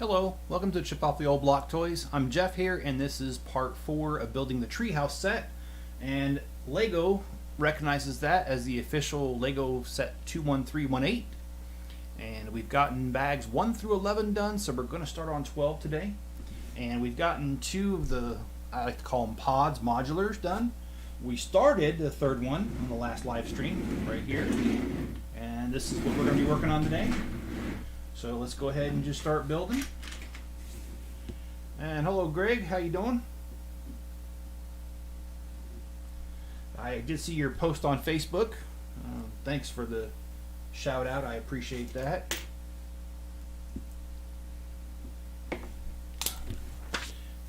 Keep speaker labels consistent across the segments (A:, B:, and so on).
A: Hello, welcome to Chip Off the Old Block Toys. I'm Jeff here, and this is part 4 of building the treehouse set. And Lego recognizes that as the official Lego set 21318. And we've gotten bags 1 through 11 done, so we're going to start on 12 today. And we've gotten 2 of the, I like to call them pods, modulars done. We started the 3rd one in the last live stream right here. And this is what we're going to be working on today. So let's go ahead and just start building. And hello Greg, how you doing? I did see your post on Facebook. Thanks for the shout out, I appreciate that.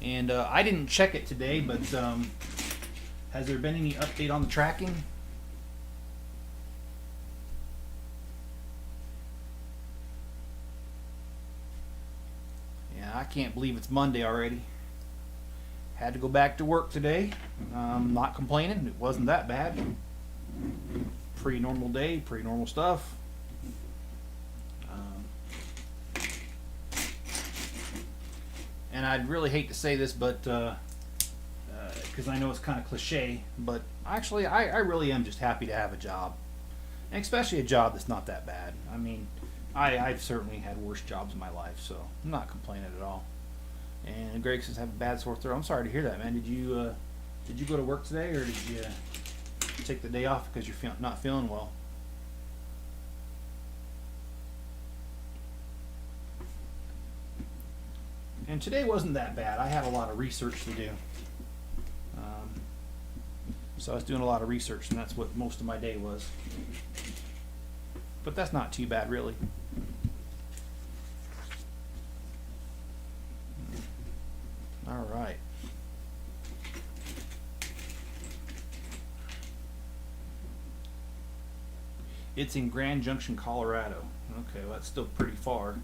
A: And I didn't check it today, but has there been any update on the tracking? I can't believe it's Monday already. Had to go back to work today. Not complaining. It wasn't that bad. Pretty normal day. Pretty normal stuff. And I'd really hate to say this, but because I know it's kind of cliche, but actually I really am just happy to have a job, and especially a job that's not that bad. I mean, I've certainly had worse jobs in my life, so I'm not complaining at all. And Greg says, have a bad sore throat. I'm sorry to hear that, man. Did you go to work today, or did you take the day off because you're not feeling well? And today wasn't that bad. I had a lot of research to do. So I was doing a lot of research, and that's what most of my day was. But that's not too bad, really. All right. It's in Grand Junction, Colorado. Okay, well, that's still pretty far.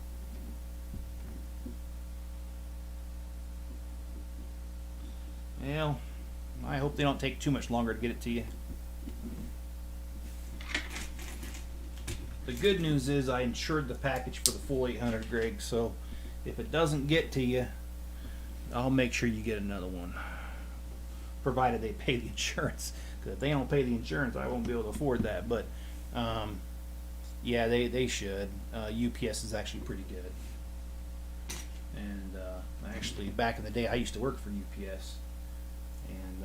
A: Well, I hope they don't take too much longer to get it to you. The good news is I insured the package for the full 800, Greg, so if it doesn't get to you, I'll make sure you get another one, provided they pay the insurance. Because if they don't pay the insurance, I won't be able to afford that. But yeah, they should. UPS is actually pretty good. And actually, back in the day, I used to work for UPS. And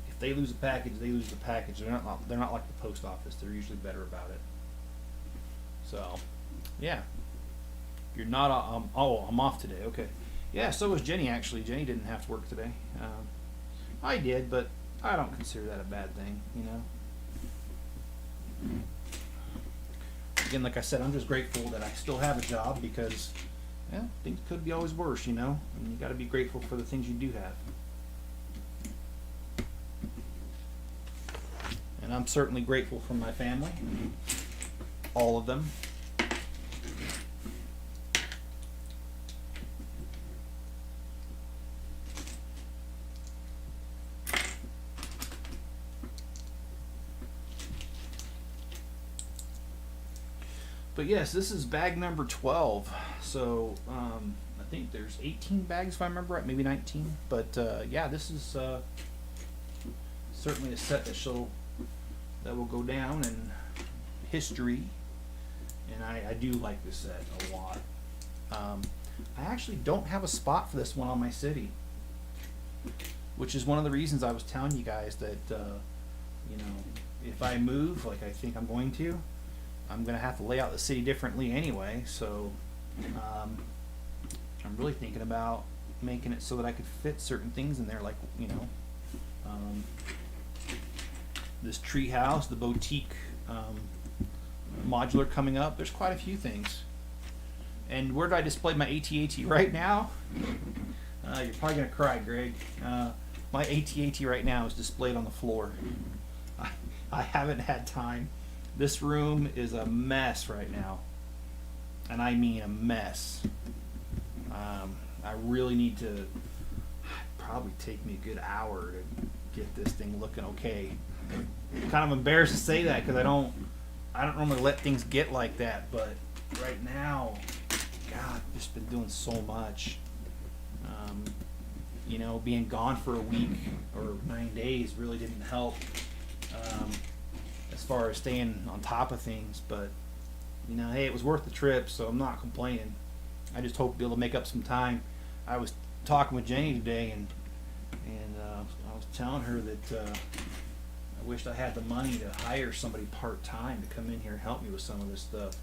A: if they lose a package, they lose the package. They're not like the post office. They're usually better about it. So, yeah. You're not. Oh, I'm off today. Okay. Yeah, so was Jenny, actually. Jenny didn't have to work today. I did, but I don't consider that a bad thing, you know. Again, like I said, I'm just grateful that I still have a job because, yeah, things could be always worse, you know. And you got to be grateful for the things you do have. And I'm certainly grateful for my family, all of them. But yes, this is bag number 12. So I think there's 18 bags if I remember right, maybe 19. But yeah, this is certainly a set that will go down in history. And I do like this set a lot. I actually don't have a spot for this one on my city, which is one of the reasons I was telling you guys that you know, if I move, like I think I'm going to, I'm going to have to lay out the city differently anyway, so I'm really thinking about making it so that I could fit certain things in there, like, you know, this tree house, the boutique modular coming up. There's quite a few things. And where do I display my AT-AT right now? You're probably going to cry, Greg. My AT-AT right now is displayed on the floor. I haven't had time. This room is a mess right now, and I mean a mess. I really need to, probably take me a good hour to get this thing looking okay. I'm kind of embarrassed to say that because I don't normally let things get like that, but right now, God, I've just been doing so much. You know, being gone for a week or 9 days really didn't help as far as staying on top of things. But, you know, hey, it was worth the trip, so I'm not complaining. I just hope to be able to make up some time. I was talking with Jenny today, and I was telling her that I wished I had the money to hire somebody part-time to come in here and help me with some of this stuff.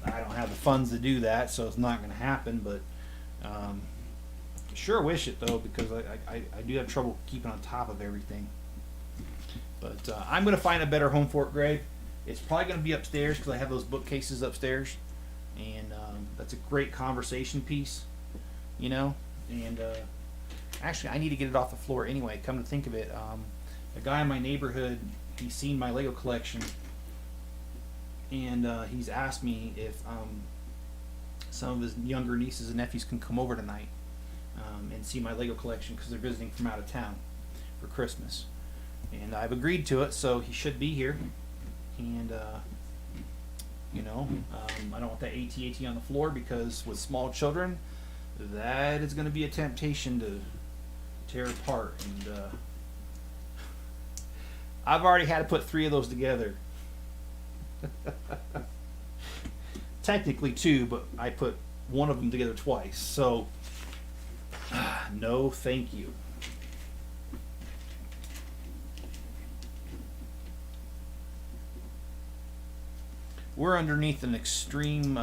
A: I don't have the funds to do that, so it's not going to happen, but sure wish it, though, because I do have trouble keeping on top of everything. But I'm going to find a better home for it, Greg. It's probably going to be upstairs because I have those bookcases upstairs, and that's a great conversation piece, you know. And actually, I need to get it off the floor anyway. Come to think of it, a guy in my neighborhood, he's seen my Lego collection, and he's asked me if some of his younger nieces and nephews can come over tonight and see my Lego collection because they're visiting from out of town for Christmas. And I've agreed to it, so he should be here. And you know, I don't want that AT-AT on the floor because with small children, that is going to be a temptation to tear apart. And I've already had to put 3 of those together. Technically 2, but I put one of them together twice. So, no thank you. We're underneath an extreme,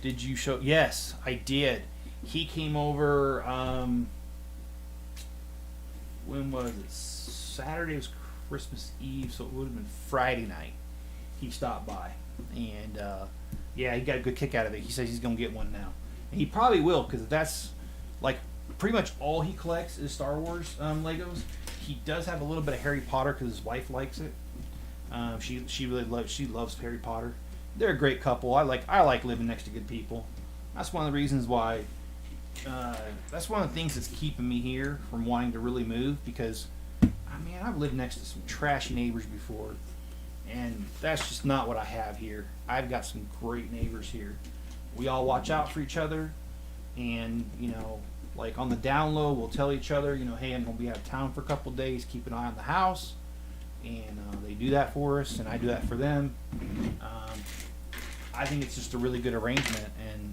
A: did you show? Yes, I did. He came over, when was it? Saturday was Christmas Eve, so it would have been Friday night. He stopped by, and yeah, he got a good kick out of it. He says he's gonna get one now, and he probably will, because that's like pretty much all he collects is Star Wars Legos. He does have a little bit of Harry Potter because his wife likes it. She really loves Harry Potter. They're a great couple. I like living next to good people. That's one of the reasons why. That's one of the things that's keeping me here from wanting to really move, because I've lived next to some trashy neighbors before, and that's just not what I have here. I've got some great neighbors here. We all watch out for each other, and you know, like on the down low, we'll tell each other, you know, hey, I'm gonna be out of town for a couple days. Keep an eye on the house, and they do that for us, and I do that for them. I think it's just a really good arrangement, and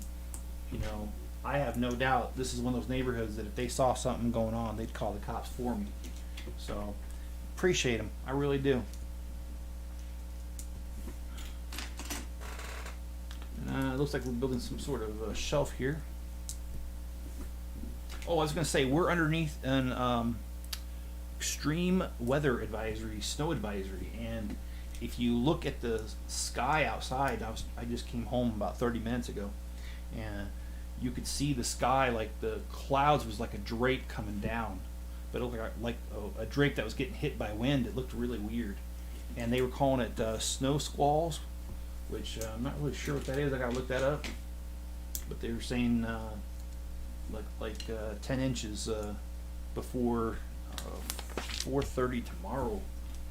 A: you know, I have no doubt this is one of those neighborhoods that if they saw something going on, they'd call the cops for me. So, appreciate them. I really do. It looks like we're building some sort of shelf here. Oh, I was going to say, we're underneath an extreme weather advisory, snow advisory, and if you look at the sky outside, I just came home about 30 minutes ago, and you could see the sky, like the clouds was like a drape coming down, but it looked like a drape that was getting hit by wind. It looked really weird, and they were calling it snow squalls, which I'm not really sure what that is. I gotta look that up, but they were saying like 10 inches before 4:30 tomorrow,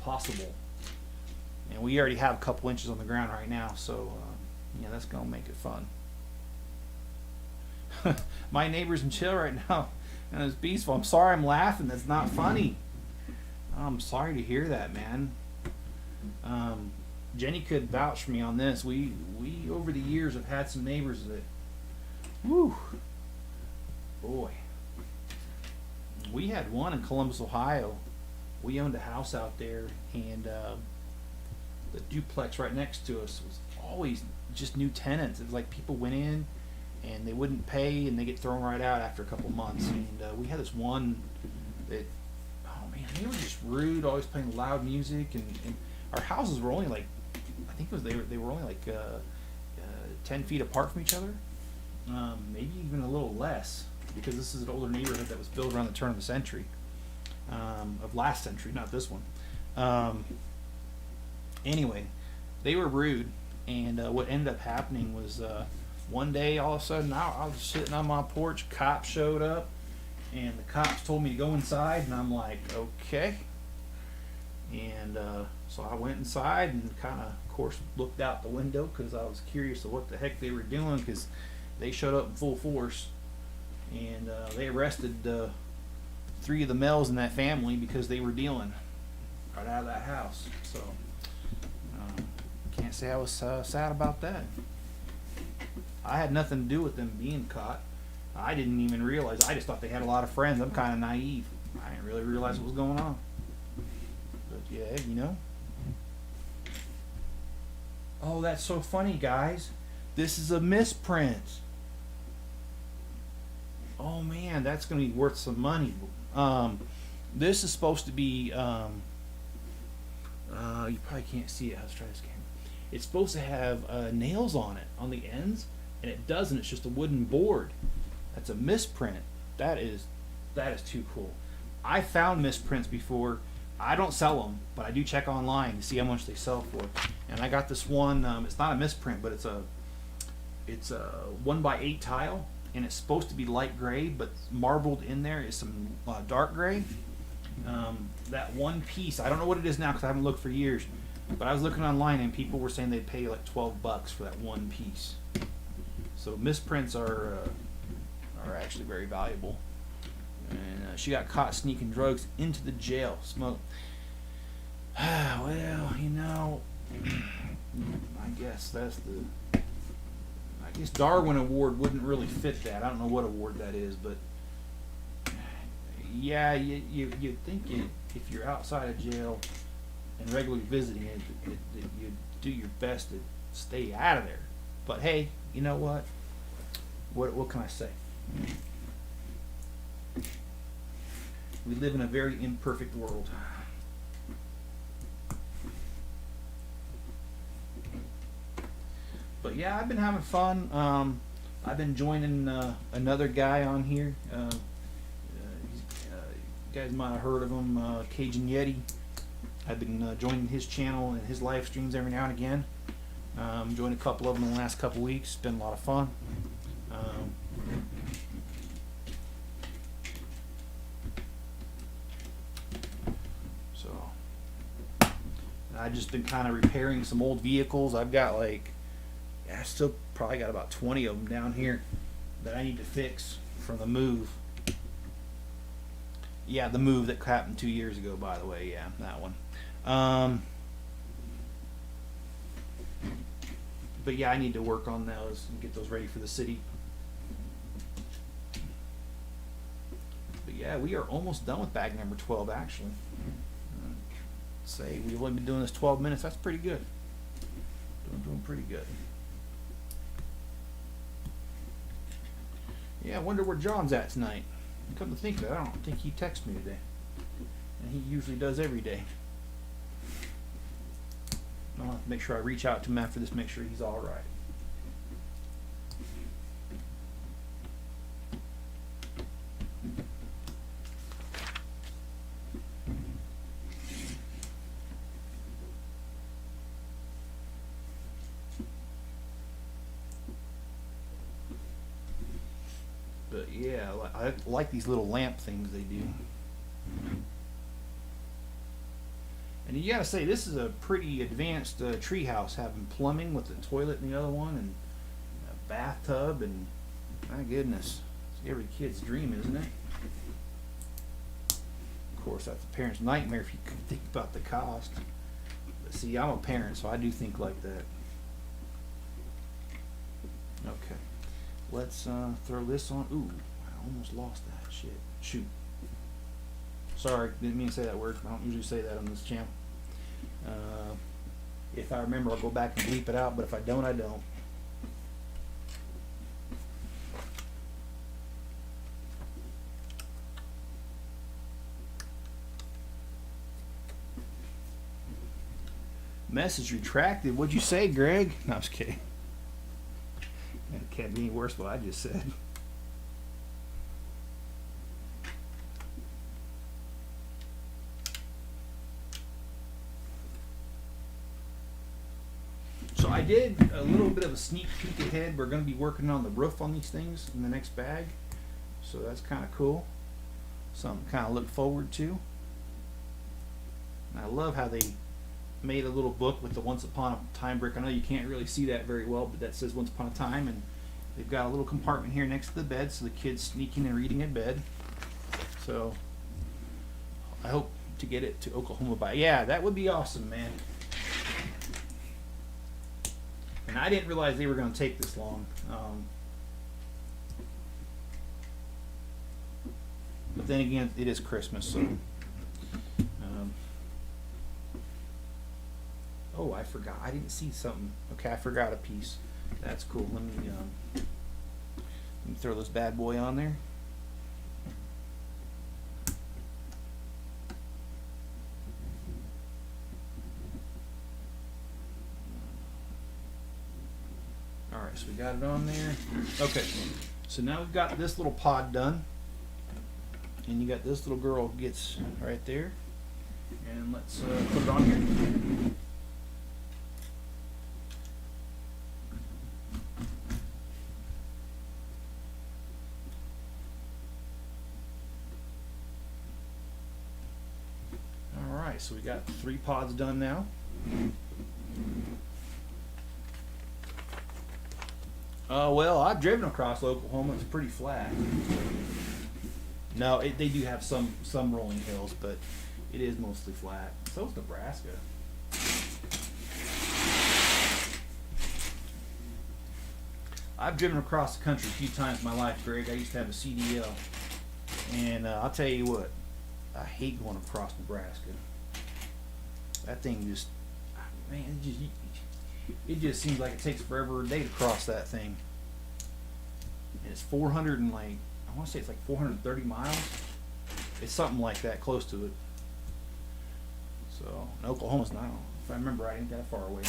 A: possible. And we already have a couple inches on the ground right now, so yeah, that's gonna make it fun. My neighbor's in chill right now, and it's peaceful. I'm sorry I'm laughing. That's not funny. I'm sorry to hear that, man. Jenny could vouch for me on this. We over the years have had some neighbors that, whew, boy. We had one in Columbus, Ohio. We owned a house out there, and the duplex right next to us was always just new tenants. It was like people went in and they wouldn't pay, and they get thrown right out after a couple months. And we had this one that, oh man, they were just rude, always playing loud music, and our houses were only like, I think it was they were only like 10 feet apart from each other, maybe even a little less, because this is an older neighborhood that was built around the turn of the century, of last century, not this one. Anyway, they were rude, and what ended up happening was one day, all of a sudden, I was sitting on my porch, cops showed up, and the cops told me to go inside, and I'm like, okay. And so I went inside and kind of course, looked out the window because I was curious of what the heck they were doing, because they showed up in full force, and they arrested 3 of the males in that family because they were dealing right out of that house. So can't say I was sad about that. I had nothing to do with them being caught. I didn't even realize. I just thought they had a lot of friends. I'm kind of naive. I didn't really realize what was going on. But yeah, you know. Oh, that's so funny, guys. This is a misprint. Oh man, that's going to be worth some money. This is supposed to be. You probably can't see it. Let's try this camera. It's supposed to have nails on it on the ends, and it doesn't. It's just a wooden board. That's a misprint. That is too cool. I found misprints before. I don't sell them, but I do check online to see how much they sell for. And I got this one. It's not a misprint, but it's a 1x8 tile, and it's supposed to be light gray, but marbled in there is some dark gray. That one piece, I don't know what it is now because I haven't looked for years, but I was looking online and people were saying they'd pay like $12 for that one piece. So misprints are actually very valuable. And she got caught sneaking drugs into the jail. Smoke. Well, you know, I guess I guess Darwin Award wouldn't really fit that. I don't know what award that is, but yeah, you'd think if you're outside of jail and regularly visiting it, you'd do your best to stay out of there. But hey, you know what? What can I say? We live in a very imperfect world. But yeah, I've been having fun. I've been joining another guy on here. You guys might have heard of him, Cajun Yeti. I've been joining his channel and his live streams every now and again. Joined a couple of them in the last couple weeks. It's been a lot of fun. So I've just been kind of repairing some old vehicles. I've got I still probably got about 20 of them down here that I need to fix from the move. Yeah, the move that happened 2 years ago, by the way. Yeah, that one. But yeah, I need to work on those and get those ready for the city. But yeah, we are almost done with bag number 12, actually. Say we've only been doing this 12 minutes. That's pretty good. Doing pretty good. Yeah, I wonder where John's at tonight. Come to think of it, I don't think he texted me today. And he usually does every day. I'll have to make sure I reach out to him after this, make sure he's all right. But yeah, I like these little lamp things they do. And you gotta say, this is a pretty advanced tree house, having plumbing with the toilet in the other one, and a bathtub, and my goodness, it's every kid's dream, isn't it? Of course, that's a parent's nightmare if you can think about the cost. But see, I'm a parent, so I do think like that. Okay, let's throw this on. Ooh, I almost lost that shit. Shoot. Sorry, didn't mean to say that word. I don't usually say that on this channel. If I remember, I'll go back and bleep it out, but if I don't, I don't. Message retracted. What'd you say, Greg? No, I'm just kidding. It can't be any worse than what I just said. So I did a little bit of a sneak peek ahead. We're going to be working on the roof on these things in the next bag. So that's kind of cool. Something to kind of look forward to. And I love how they made a little book with the Once Upon a Time brick. I know you can't really see that very well, but that says Once Upon a Time, and they've got a little compartment here next to the bed so the kids sneaking and reading in bed. So I hope to get it to Oklahoma by, yeah, that would be awesome, man. And I didn't realize they were going to take this long. But then again, it is Christmas, so. Oh, I forgot. I didn't see something. Okay, I forgot a piece. That's cool. Let me throw this bad boy on there. Alright, so we got it on there. Okay, so now we've got this little pod done. And you got this little girl gets right there. And let's put it on here. Alright, so we got 3 pods done now. Well, I've driven across Oklahoma. It's pretty flat. No, they do have some rolling hills, but it is mostly flat. So is Nebraska. I've driven across the country a few times in my life, Greg. I used to have a CDL. And I'll tell you what, I hate going across Nebraska. That thing just, man, it just seems like it takes forever a day to cross that thing. And it's 400 and like, I want to say it's like 430 miles. It's something like that, close to it. So, and Oklahoma's not, if I remember right, ain't that far away.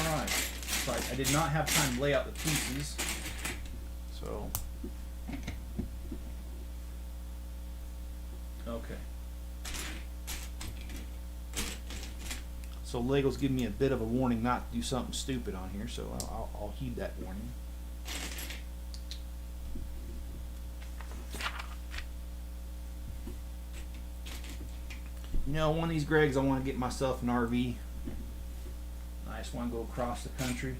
A: Alright, so I did not have time to lay out the pieces. So, okay. So Lego's giving me a bit of a warning not to do something stupid on here, so I'll heed that warning. You know, one of these Gregs, I want to get myself an RV. I just want to go across the country,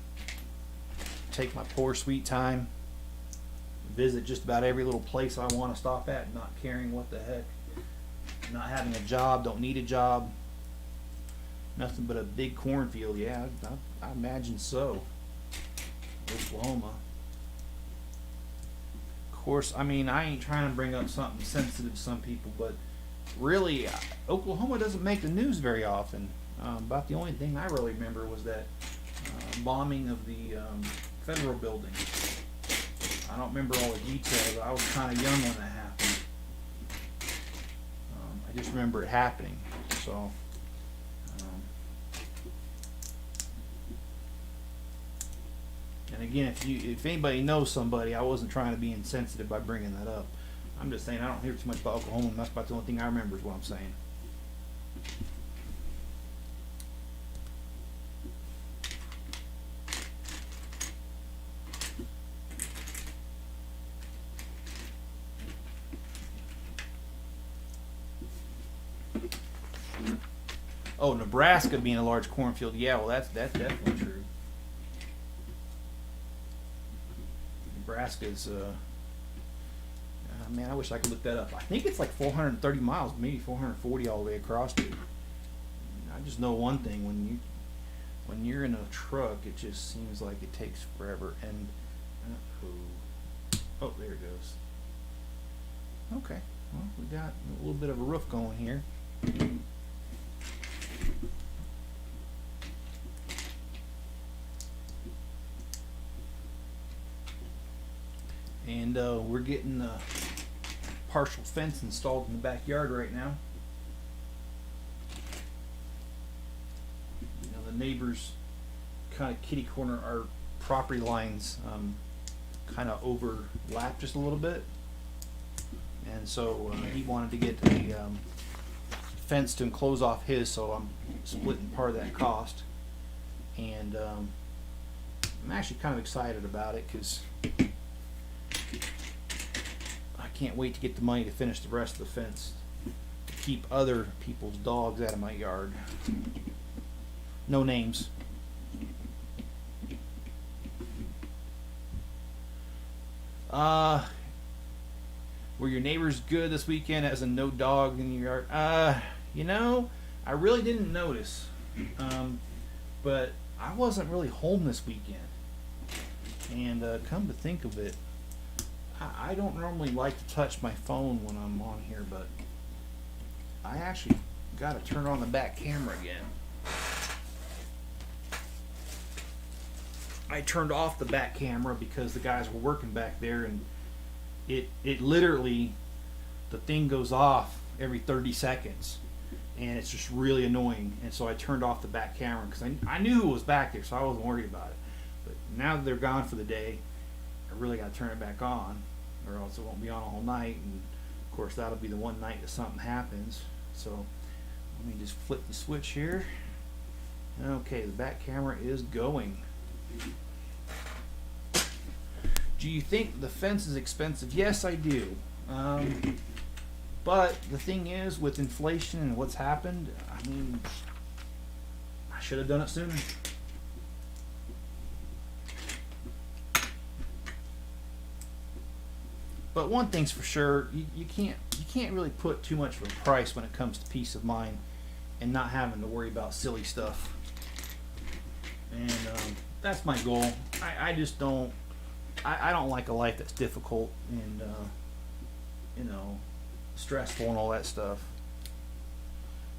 A: take my poor sweet time, visit just about every little place I want to stop at, not caring what the heck, not having a job, don't need a job, nothing but a big cornfield. Yeah, I imagine so. Oklahoma. Of course, I mean, I ain't trying to bring up something sensitive to some people, but really, Oklahoma doesn't make the news very often. About the only thing I really remember was that bombing of the federal building. I don't remember all the details. I was kind of young when that happened. I just remember it happening. So, and again, if anybody knows somebody, I wasn't trying to be insensitive by bringing that up. I'm just saying I don't hear too much about Oklahoma. And that's about the only thing I remember is what I'm saying. Oh, Nebraska being a large cornfield. Yeah, well, that's definitely true. Nebraska's, man, I wish I could look that up. I think it's like 430 miles, maybe 440 all the way across it. I just know one thing: when you're in a truck, it just seems like it takes forever. And oh, there it goes. Okay, well, we got a little bit of a roof going here. And we're getting a partial fence installed in the backyard right now. You know, the neighbors kind of kitty corner our property lines kind of overlap just a little bit, and so he wanted to get a fence to enclose off his, so I'm splitting part of that cost. and I'm actually kind of excited about it because I can't wait to get the money to finish the rest of the fence to keep other people's dogs out of my yard. No names. Were your neighbors good this weekend as a no dog in your yard? You know, I really didn't notice. But I wasn't really home this weekend. And come to think of it, I don't normally like to touch my phone when I'm on here, but I actually got to turn on the back camera again. I turned off the back camera because the guys were working back there, and it literally, the thing goes off every 30 seconds, and it's just really annoying. And so I turned off the back camera because I knew who was back there, so I wasn't worried about it. But now that they're gone for the day, I really got to turn it back on, or else it won't be on all night. And of course, that'll be the one night that something happens. So let me just flip the switch here. Okay, the back camera is going. Do you think the fence is expensive? Yes, I do. But the thing is, with inflation and what's happened, I mean, I should have done it sooner. But one thing's for sure, you can't really put too much of a price when it comes to peace of mind and not having to worry about silly stuff. And that's my goal. I just don't. I don't like a life that's difficult and stressful and all that stuff.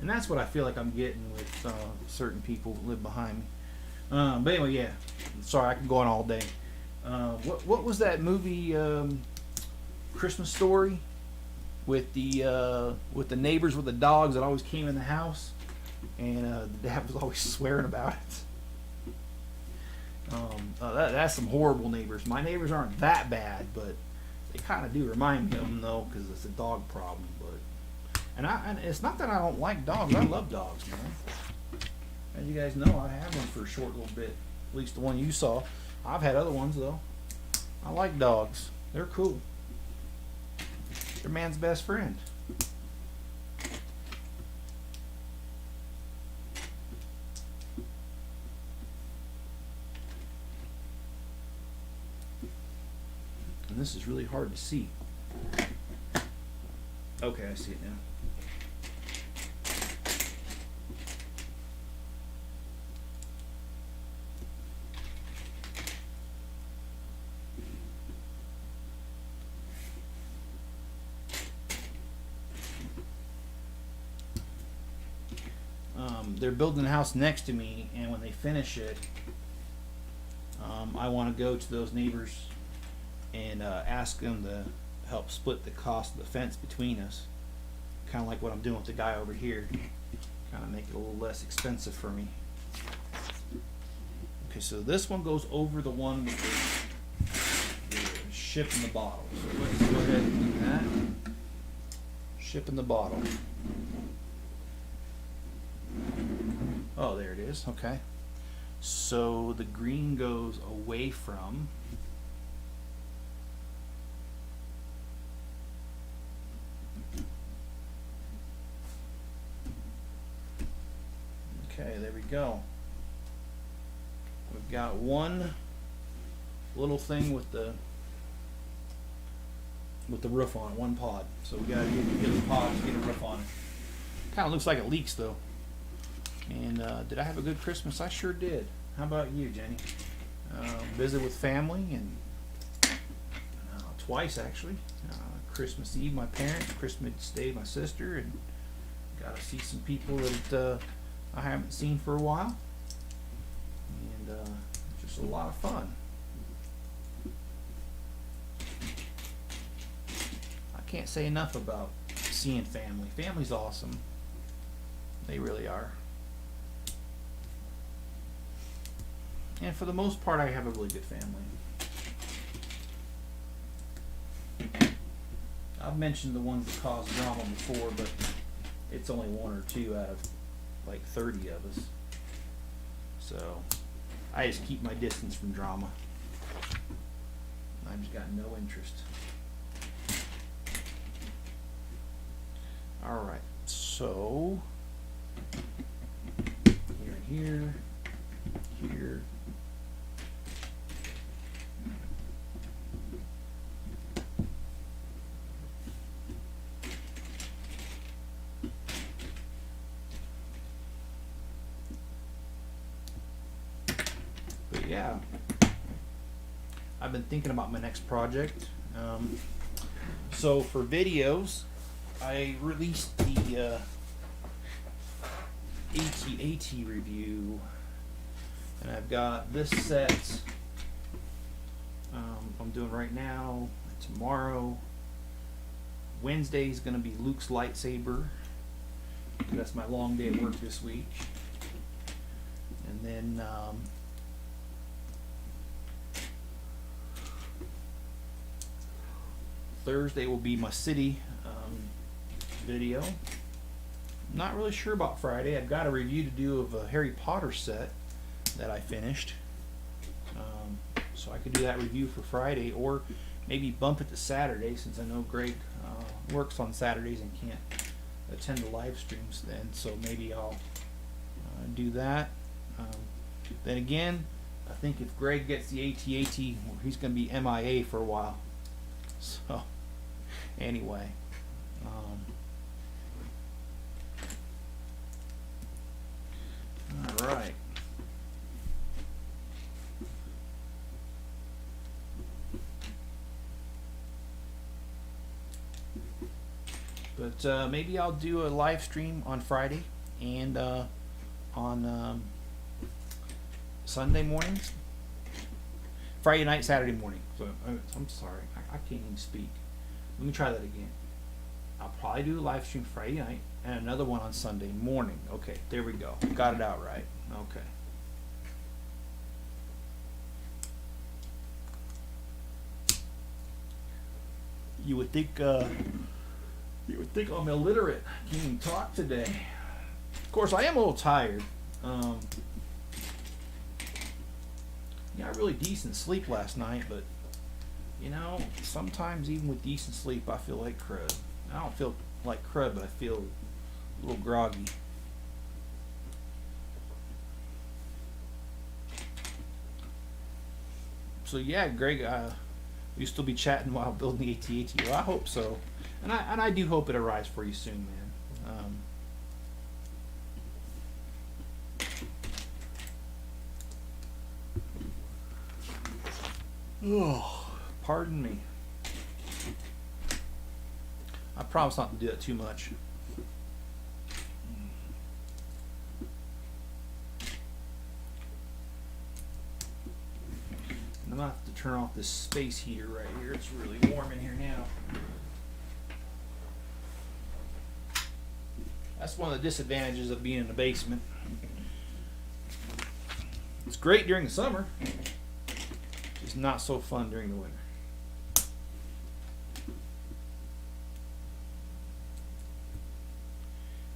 A: And that's what I feel like I'm getting with certain people who live behind me. But anyway, yeah. Sorry, I can go on all day. What was that movie? Christmas Story with the neighbors with the dogs that always came in the house, and the dad was always swearing about it. That's some horrible neighbors. My neighbors aren't that bad, but they kind of do remind me of them though, because it's a dog problem. But and it's not that I don't like dogs. I love dogs, man. As you guys know, I had one for a short little bit. At least the one you saw. I've had other ones though. I like dogs. They're cool. They're man's best friend. And this is really hard to see. Okay, I see it now. They're building a house next to me, and when they finish it, I want to go to those neighbors and ask them to help split the cost of the fence between us. Kind of like what I'm doing with the guy over here. Kind of make it a little less expensive for me. Okay, so this one goes over the one with the ship in the bottle. So let's go ahead and do that. Ship in the bottle. Oh, there it is. Okay. So the green goes away from. Okay, there we go. We've got one little thing with the roof on it, one pod. So we gotta get a pod to get a roof on it. Kind of looks like it leaks though. And did I have a good Christmas? I sure did. How about you, Jenny? Visit with family and twice actually. Christmas Eve, my parents. Christmas Day, my sister, and got to see some people that I haven't seen for a while. And just a lot of fun. I can't say enough about seeing family. Family's awesome. They really are. And for the most part, I have a really good family. I've mentioned the ones that cause drama before, but it's only one or two out of like 30 of us. So I just keep my distance from drama. I've just got no interest. Alright, so here, here. But yeah, I've been thinking about my next project. So for videos, I released the AT review, and I've got this set I'm doing right now. Tomorrow, Wednesday is going to be Luke's lightsaber. That's my long day at work this week. And then Thursday will be my city video. Not really sure about Friday. I've got a review to do of a Harry Potter set that I finished. So I could do that review for Friday, or maybe bump it to Saturday, since I know Greg works on Saturdays and can't attend the live streams then. So maybe I'll do that. Then again, I think if Greg gets the AT-AT, he's going to be MIA for a while. So anyway, all right. But maybe I'll do a live stream on Friday and on Sunday mornings. Friday night, Saturday morning. So I'm sorry, I can't even speak. Let me try that again. I'll probably do a live stream Friday night and another one on Sunday morning. Okay, there we go. Got it out right. Okay. You would think I'm illiterate. I can't even talk today. Of course, I am a little tired. Yeah, I had really decent sleep last night, but you know, sometimes even with decent sleep, I feel like crud. I don't feel like crud, but I feel a little groggy. So yeah, Greg, we still be chatting while building the AT-AT. Well, I hope so, and I do hope it arrives for you soon, man. Oh, pardon me. I promise not to do that too much. And I'm gonna have to turn off this space heater right here. It's really warm in here now. That's one of the disadvantages of being in the basement. It's great during the summer. It's not so fun during the winter.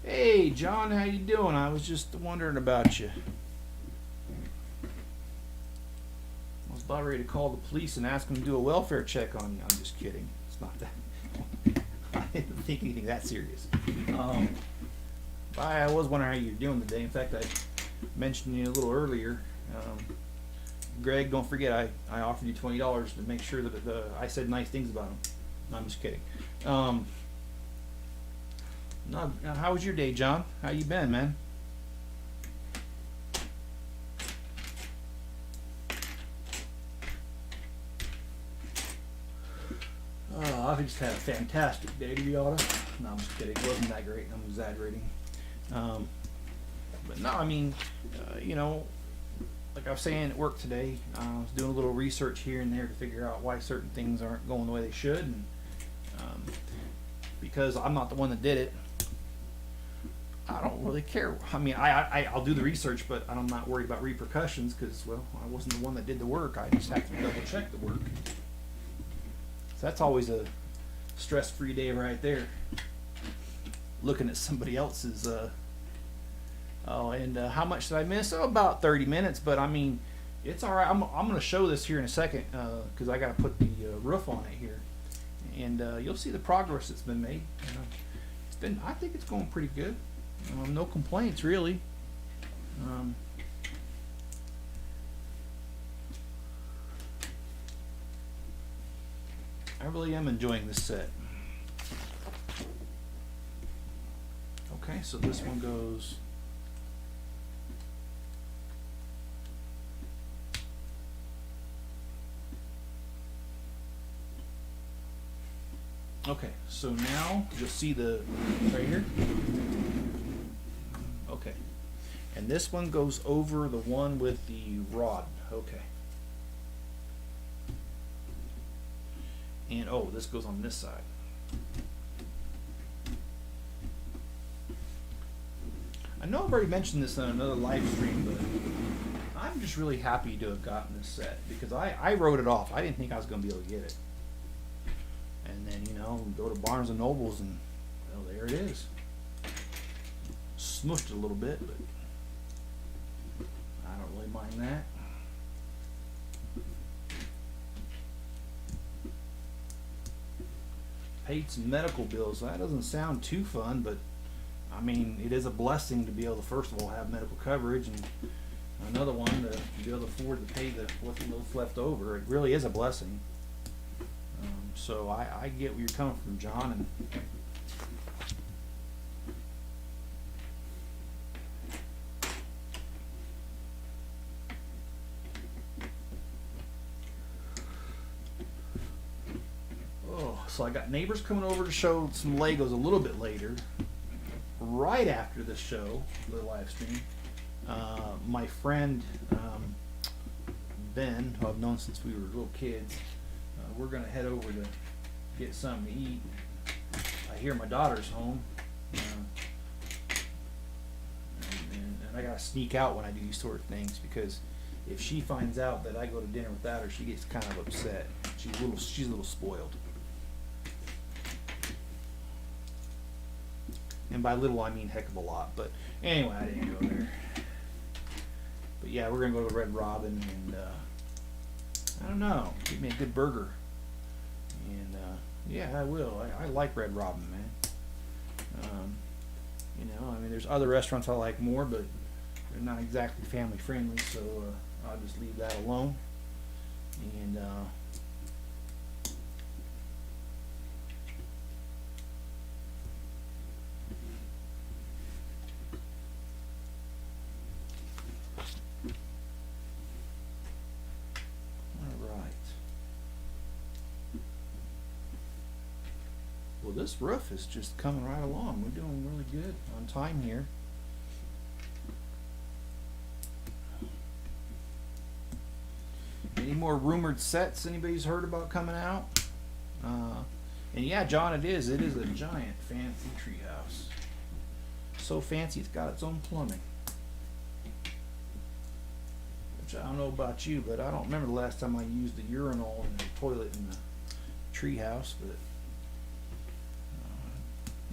A: Hey John, how you doing? I was just wondering about you. I was about ready to call the police and ask them to do a welfare check on you. I'm just kidding. It's not that. I didn't think anything that serious. I was wondering how you're doing today. In fact, I mentioned you a little earlier. Greg, don't forget, I offered you $20 to make sure that I said nice things about him. No, I'm just kidding. No, how was your day, John? How you been, man? I've just had a fantastic day, to be honest. No, I'm just kidding. It wasn't that great. I'm exaggerating. But no, I mean, you know, like I was saying at work today, I was doing a little research here and there to figure out why certain things aren't going the way they should, and because I'm not the one that did it, I don't really care. I mean, I'll do the research, but I'm not worried about repercussions because, well, I wasn't the one that did the work. I just have to double check the work. So that's always a stress-free day right there. Looking at somebody else's. Oh, and how much did I miss? Oh, about 30 minutes. But I mean, It's all right. I'm going to show this here in a second because I got to put the roof on it here, and you'll see the progress that's been made. It's been, I think it's going pretty good. No complaints really. I really am enjoying this set. Okay, so this one goes. Okay, so now you'll see the right here. Okay, and this one goes over the one with the rod. Okay. And oh, this goes on this side. I know I've already mentioned this on another live stream, but I'm just really happy to have gotten this set because I wrote it off. I didn't think I was going to be able to get it. And then, you know, go to Barnes and Nobles and, well, there it is. Smushed it a little bit, but I don't really mind that. Paid some medical bills. That doesn't sound too fun, but I mean, it is a blessing to be able to, first of all, have medical coverage, and another one to be able to afford to pay what's left over. It really is a blessing. So I get where you're coming from, John. And so I got neighbors coming over to show some Legos a little bit later, right after the show, the live stream. My friend Ben, who I've known since we were little kids, we're going to head over to get something to eat. I hear my daughter's home, and I got to sneak out when I do these sort of things, because if she finds out that I go to dinner without her, she gets kind of upset. She's a little spoiled. And by little, I mean heck of a lot. But anyway, I didn't go there. But yeah, we're going to go to Red Robin, and I don't know, give me a good burger. And yeah, I will. I like Red Robin, man. You know, I mean, there's other restaurants I like more, but they're not exactly family friendly, so I'll just leave that alone. And well, this roof is just coming right along. We're doing really good on time here. Any more rumored sets anybody's heard about coming out? And yeah, John, it is. It is a giant fancy treehouse. So fancy it's got its own plumbing. Which I don't know about you, but I don't remember the last time I used the urinal and the toilet in the treehouse, but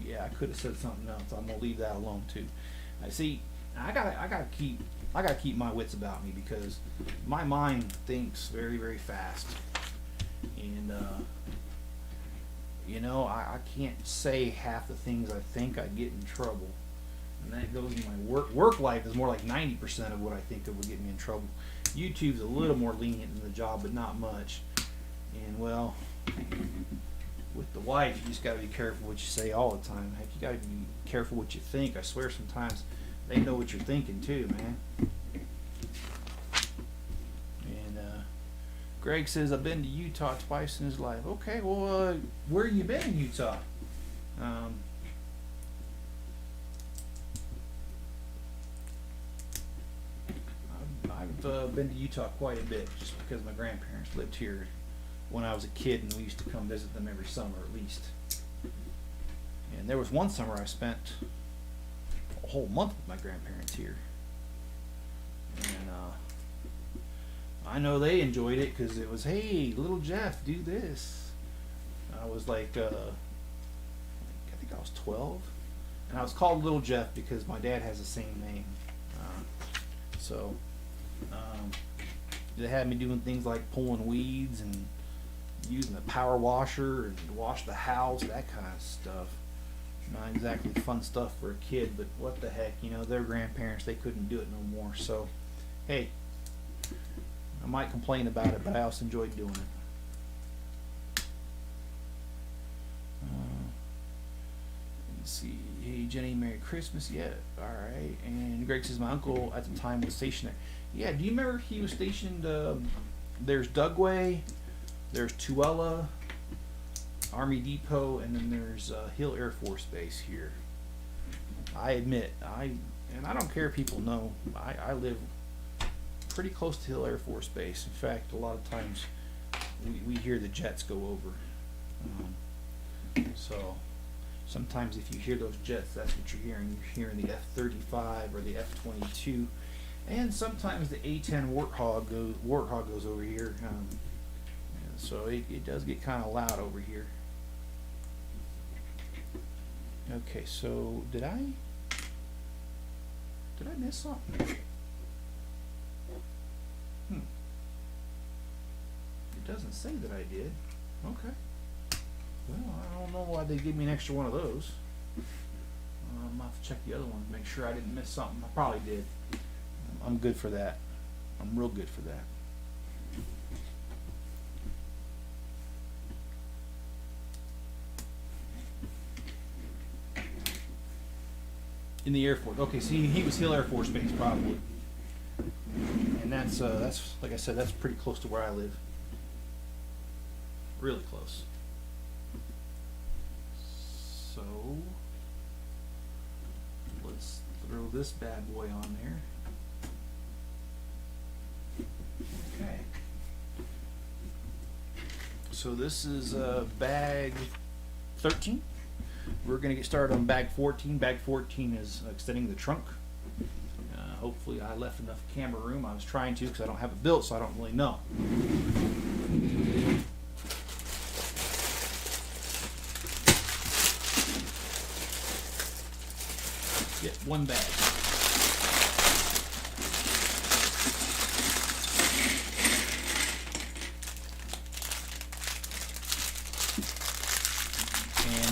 A: yeah, I could have said something else. I'm gonna leave that alone too. I see. I gotta keep my wits about me, because my mind thinks very, very fast, and you know, I can't say half the things I think. I get in trouble, and that goes in my work life. Is more like 90% of what I think of would get me in trouble. YouTube's a little more lenient in the job, but not much. And well, with the wife, you just got to be careful what you say all the time. Heck, you got to be careful what you think. I swear, sometimes they know what you're thinking too, man. And Greg says, I've been to Utah twice in his life. Okay, well, where you been in Utah? I've been to Utah quite a bit, just because my grandparents lived here when I was a kid, and we used to come visit them every summer at least. And there was one summer I spent a whole month with my grandparents here, and I know they enjoyed it, because it was, hey, little Jeff, do this. I was like, I think I was 12, and I was called Little Jeff because my dad has the same name. they had me doing things like pulling weeds and using the power washer and wash the house, that kind of stuff. Not exactly fun stuff for a kid, but what the heck, you know, their grandparents, they couldn't do it no more. So, hey, I might complain about it, but I also enjoyed doing it. Let's see. Hey, Jenny, Merry Christmas. Yeah, all right. And Greg says my uncle at the time was stationed there. Yeah, do you remember he was stationed? There's Dugway, there's Tooele, Army Depot, and then there's Hill Air Force Base here. I admit, I don't care if people know, I live pretty close to Hill Air Force Base. In fact, a lot of times we hear the jets go over. So sometimes if you hear those jets, that's what you're hearing. You're hearing the F-35 or the F-22, and sometimes the A-10 Warthog goes over here. So it does get kind of loud over here. Okay, so did I miss something? It doesn't say that I did. Okay. Well, I don't know why they gave me an extra one of those. I'm gonna have to check the other one to make sure I didn't miss something. I probably did. I'm good for that. I'm real good for that. In the Air Force. Okay, see, he was Hill Air Force Base probably, and that's like I said, that's pretty close to where I live. Really close. So let's throw this bad boy on there. Okay. So this is bag 13. We're going to get started on bag 14. Bag 14 is extending the trunk. Hopefully I left enough camera room. I was trying to because I don't have it built, so I don't really know. Get one bag.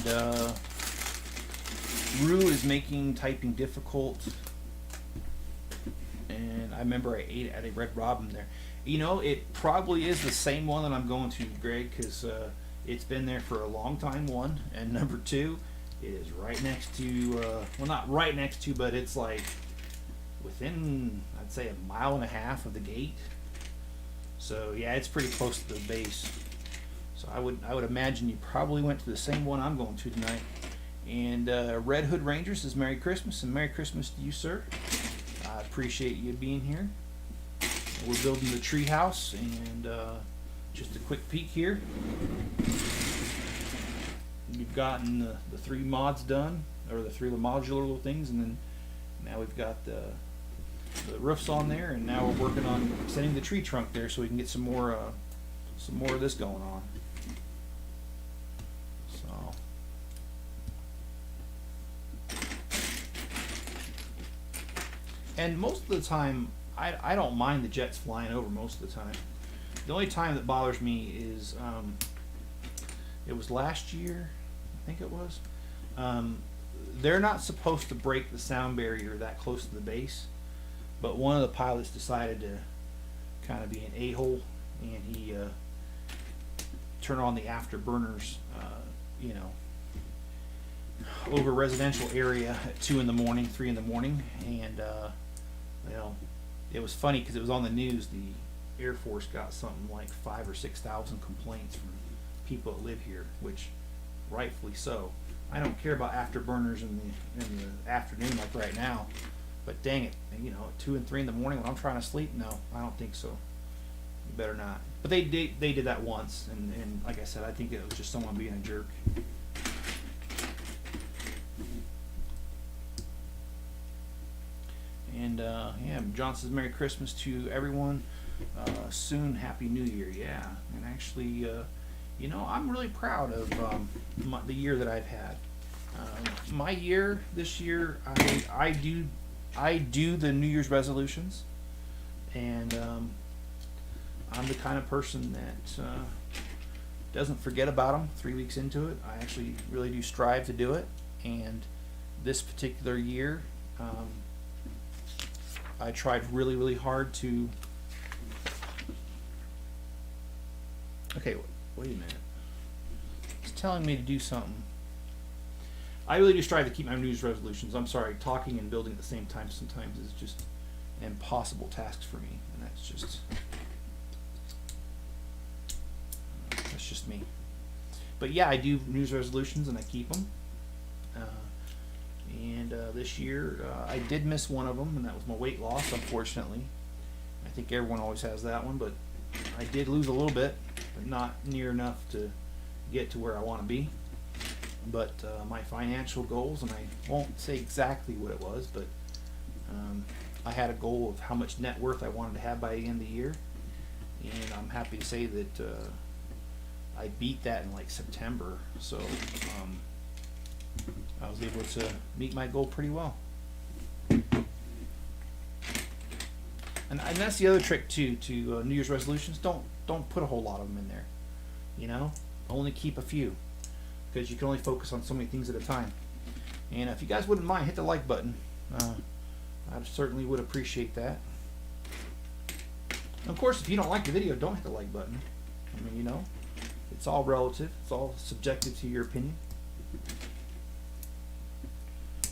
A: And Rue is making typing difficult. And I remember I ate at a Red Robin there. You know, it probably is the same one that I'm going to, Greg, because it's been there for a long time, one. And number two, it is right next to, well, not right next to, but it's like within, I'd say, 1.5 miles of the gate. So yeah, it's pretty close to the base. So I would imagine you probably went to the same one I'm going to tonight. And Red Hood Ranger says Merry Christmas, and Merry Christmas to you, sir. I appreciate you being here. We're building the tree house, and just a quick peek here. We've gotten the 3 mods done, or the 3 modular little things, and then now we've got the roofs on there, and now we're working on extending the tree trunk there so we can get some more of this going on. So and most of the time I don't mind the jets flying over most of the time. The only time that bothers me is it was last year, I think it was. They're not supposed to break the sound barrier that close to the base, but one of the pilots decided to kind of be an a-hole, and he turned on the afterburners, you know, over a residential area at 2 in the morning, 3 in the morning, and you know, it was funny because it was on the news. The Air Force got something like 5,000 or 6,000 complaints from people that live here, which rightfully so. I don't care about afterburners in the afternoon like right now, but dang it, you know, at 2 and 3 in the morning when I'm trying to sleep, no, I don't think so. You better not. But they did that once, and like I said, I think it was just someone being a jerk. And yeah, John says Merry Christmas to everyone. Soon Happy New Year. Yeah, and actually, you know, I'm really proud of the year that I've had. My year this year, I do the New Year's resolutions, and I'm the kind of person that doesn't forget about them 3 weeks into it. I actually really do strive to do it. And this particular year, I tried really, really hard to... Okay, wait a minute. It's telling me to do something. I really do strive to keep my New Year's resolutions. I'm sorry, talking and building at the same time sometimes is just an impossible task for me, and that's just me. But yeah, I do New Year's resolutions and I keep them. This year I did miss one of them, and that was my weight loss, unfortunately. I think everyone always has that one, but I did lose a little bit, but not near enough to get to where I want to be. But my financial goals, and I won't say exactly what it was, but I had a goal of how much net worth I wanted to have by the end of the year, and I'm happy to say that I beat that in like September, so I was able to meet my goal pretty well. And that's the other trick too to New Year's resolutions. Don't put a whole lot of them in there. You know, only keep a few, because you can only focus on so many things at a time. And if you guys wouldn't mind, hit the like button. I certainly would appreciate that. And of course, if you don't like the video, don't hit the like button. I mean, you know, it's all relative. It's all subjective to your opinion.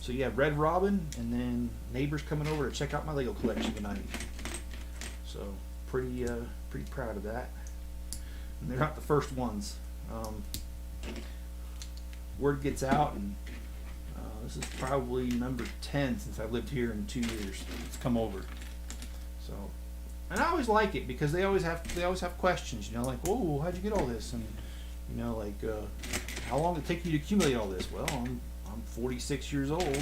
A: So you have Red Robin, and then neighbors coming over to check out my Lego collection tonight. So pretty proud of that. And they're not the first ones. Word gets out, and this is probably number 10 since I've lived here in 2 years. It's come over. So, and I always like it because they always have questions. You know, like, "Whoa, how'd you get all this?" And you know, like, "How long did it take you to accumulate all this?" Well, I'm 46 years old.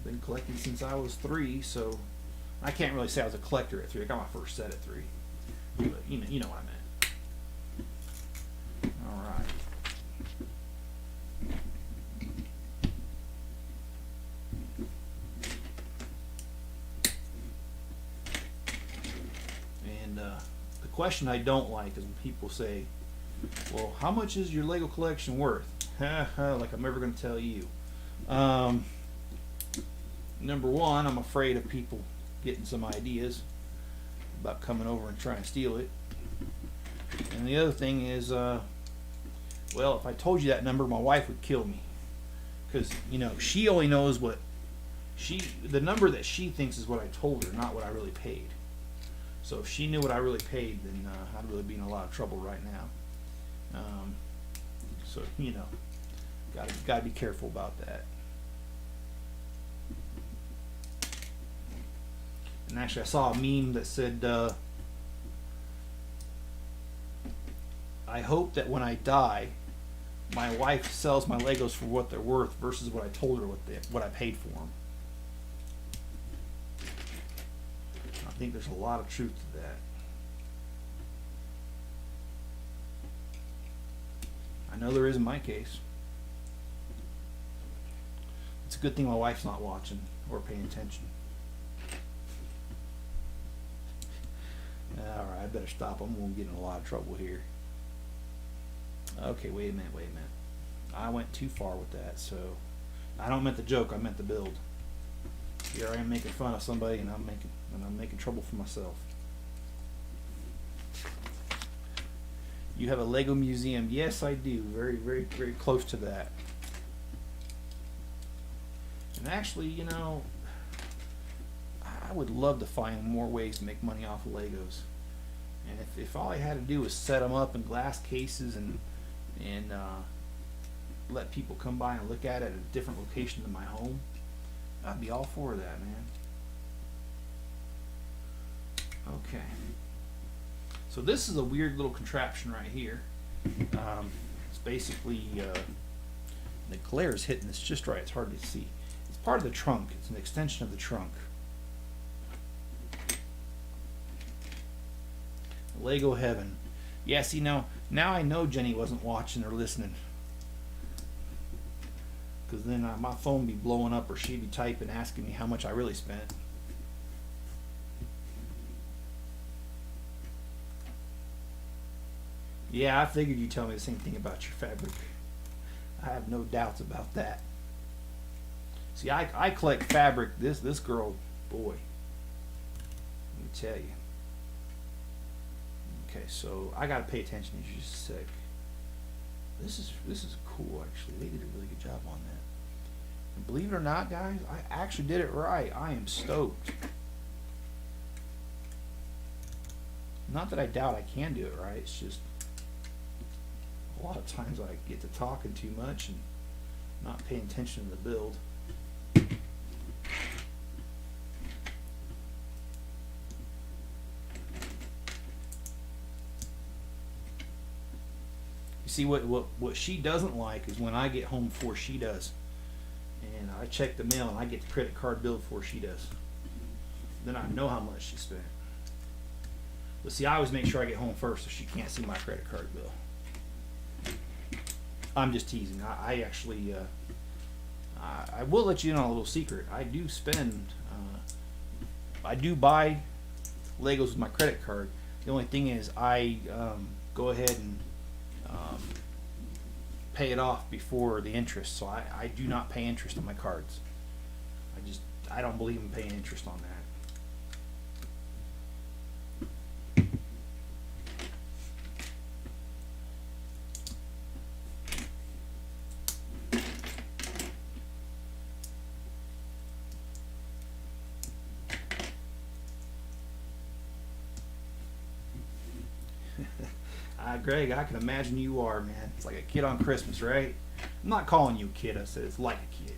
A: Been collecting since I was 3, so I can't really say I was a collector at 3. I got my first set at 3, but you know what I meant. All right. And the question I don't like is when people say, "Well, how much is your Lego collection worth?" Like I'm never going to tell you. Number one, I'm afraid of people getting some ideas about coming over and trying to steal it. And the other thing is, well, if I told you that number, my wife would kill me. Because, you know, she only knows the number that she thinks is what I told her, not what I really paid. So if she knew what I really paid, then I'd really be in a lot of trouble right now. So, you know, gotta be careful about that. And actually, I saw a meme that said, "I hope that when I die, my wife sells my Legos for what they're worth versus what I told her what I paid for them." I think there's a lot of truth to that. I know there is in my case. It's a good thing my wife's not watching or paying attention. Alright, I better stop. I'm going to get in a lot of trouble here. Okay, wait a minute. I went too far with that, so I don't meant the joke, I meant the build. Here I am making fun of somebody, and I'm making trouble for myself. You have a Lego museum. Yes, I do. Very, very, very close to that. And actually, you know, I would love to find more ways to make money off of Legos. And if all I had to do was set them up in glass cases and let people come by and look at it at a different location than my home, I'd be all for that, man. Okay. So this is a weird little contraption right here. It's basically, the glare is hitting this just right. It's hard to see. It's part of the trunk. It's an extension of the trunk. Lego heaven. Yeah, see, now I know Jenny wasn't watching or listening. Because then my phone would be blowing up, or she'd be typing asking me how much I really spent. Yeah, I figured you'd tell me the same thing about your fabric. I have no doubts about that. See, I collect fabric. This girl, boy, let me tell you. Okay, so I gotta pay attention to you just a sec. This is cool actually. They did a really good job on that. And believe it or not, guys, I actually did it right. I am stoked. Not that I doubt I can do it right. It's just a lot of times I get to talking too much and not paying attention to the build. You see, what she doesn't like is when I get home before she does, and I check the mail and I get the credit card bill before she does. Then I know how much she spent. But see, I always make sure I get home first so she can't see my credit card bill. I'm just teasing. I actually, I will let you in on a little secret. I do spend, I do buy Legos with my credit card. The only thing is I go ahead and pay it off before the interest. So I do not pay interest on my cards. I don't believe in paying interest on that. Greg, I can imagine you are, man. It's like a kid on Christmas, right? I'm not calling you a kid. I said it's like a kid.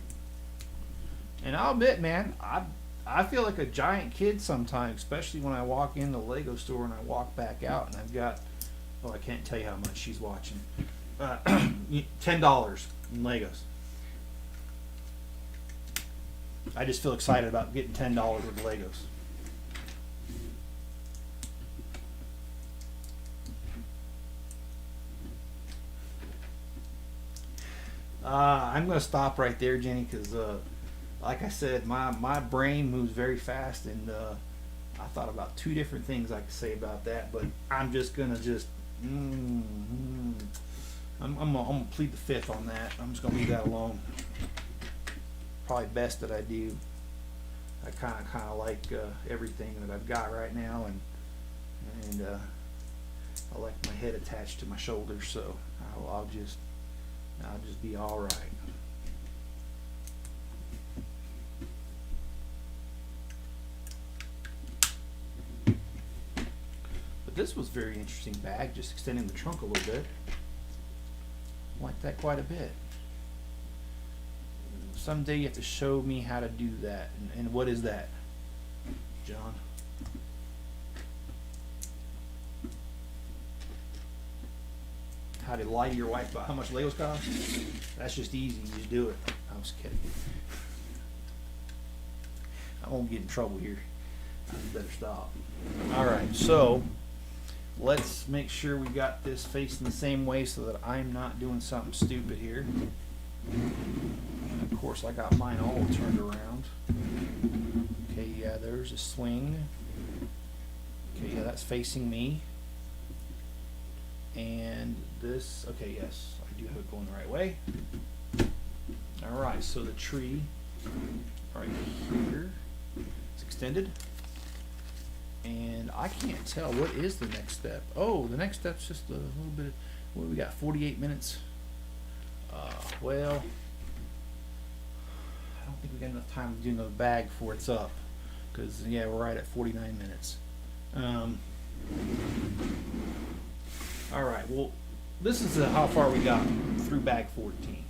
A: And I'll admit, man, I feel like a giant kid sometimes, especially when I walk in the Lego store and I walk back out and I've got, oh, I can't tell you how much she's watching. $10 in Legos. I just feel excited about getting $10 worth of Legos. I'm going to stop right there, Jenny, because like I said, my brain moves very fast, and I thought about two different things I could say about that, but I'm just going to I'm gonna plead the fifth on that. I'm just going to leave that alone. Probably best that I do. I kind of like everything that I've got right now, and I like my head attached to my shoulders, so I'll just be all right. But this was a very interesting bag, just extending the trunk a little bit. I like that quite a bit. Someday you have to show me how to do that. And what is that, John? How to lie to your wife about how much Legos cost? That's just easy. You just do it. I was kidding. I won't get in trouble here. I better stop. Alright, so let's make sure we got this facing the same way so that I'm not doing something stupid here. And of course, I got mine all turned around. Okay, yeah, there's a swing. Okay, yeah, that's facing me. And this, okay, yes, I do have it going the right way. Alright, so the tree right here is extended. And I can't tell, what is the next step? Oh, the next step's just a little bit of, what do we got, 48 minutes? Well, I don't think we got enough time to do another bag before it's up. Because, yeah, we're right at 49 minutes. Alright, well, this is how far we got through bag 14,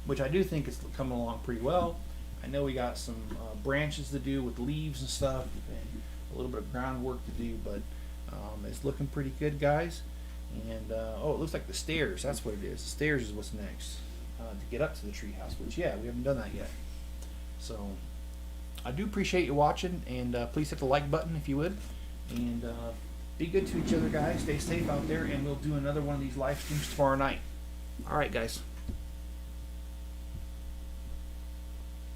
A: which I do think is coming along pretty well. I know we got some branches to do with leaves and stuff, and a little bit of groundwork to do, but it's looking pretty good, guys. And, oh, it looks like the stairs, that's what it is. The stairs is what's next to get up to the treehouse, which, yeah, we haven't done that yet. So, I do appreciate you watching, and please hit the like button if you would. And, be good to each other, guys. Stay safe out there, and we'll do another one of these live streams tomorrow night. All right, guys.